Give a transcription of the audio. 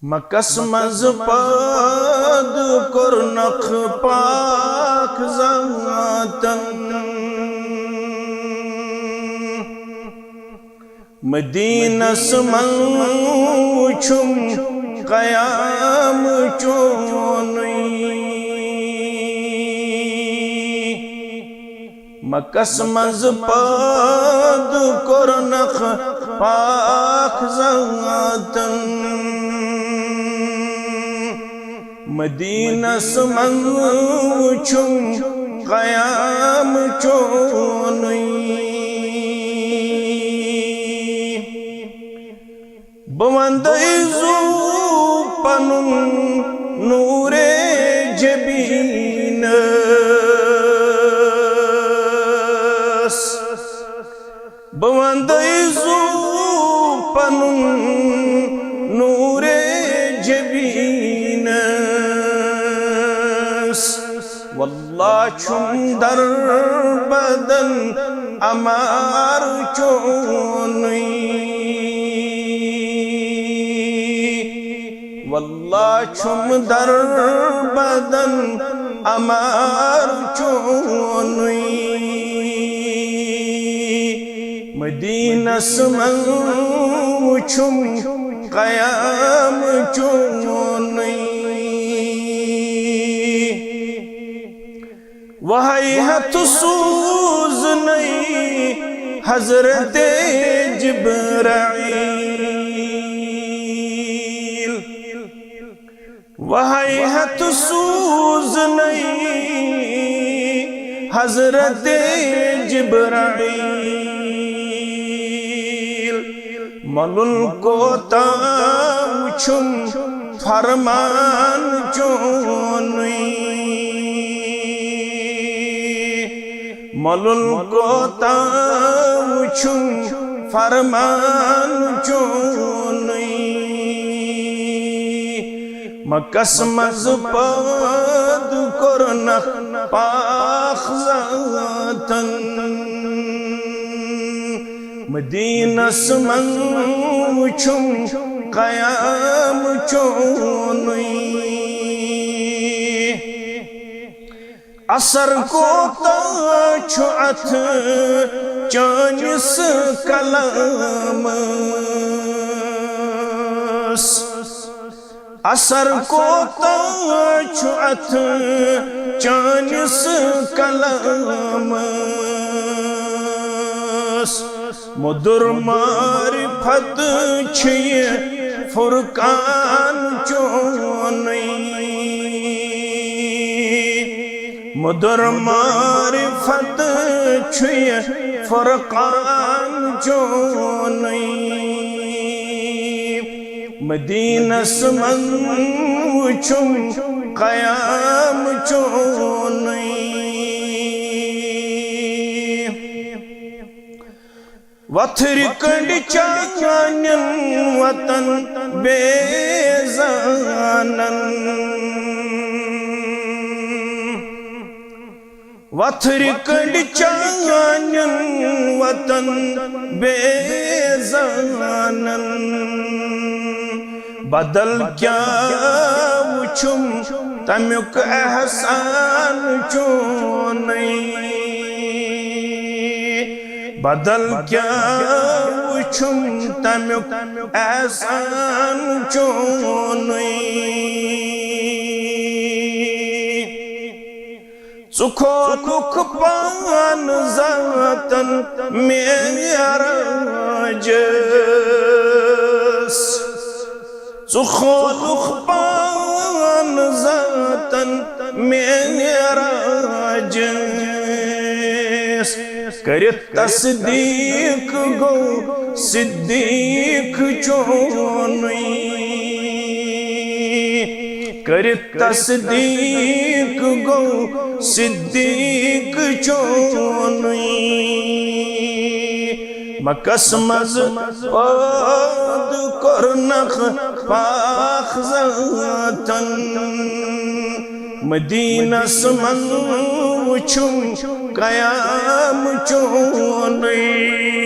mix مز پاد کرنخ پاک ذاتن مدینس من چھم قیام چونی مکس مز پاد کرنخ پاک ذاتن مدینس من چھم قیام چونی بوندیزو پنن نور جبینس بوندیزو پنن نور جبینس واللہ چھم در بدن امار چونی واللہ چھم در بدن امار چونی مدینس من چھم قیام چونی وحیحت سوز نئی حضرت جبرائیل وحیحت سوز نئی حضرت جبرائیل ملن کو تاوچھم فرمان چونی ملن کو تاوچھم فرمان چونی مکس مز پاد کرنخ پاک ذاتن مدینس من چھم قیام چونی اثر کو چھوت چانس کلام اثر کو چھوت چانس کلام مدر معرفت چھے فرقان چونی مدر معرفت چھے فرقان چونی مدینس من چھم قیام چونی وتھر کنڈ چانن وطن بیزانن وتھر کنڈ چانن وطن بیزانن بدل کیا وچھم تمیک احسان چونی بدل کیا وچھم تمیک احسان چونی ژکھولُکھ پان ذاتن معراجس ژکھولُکھ پان ذاتن معراجس کرت تصدیق گو صدیق چونی کرت تصدیق گو صدیق چونی مکس مز پاد کرنخ پاک ذاتن مدینس من چھم قیام چونی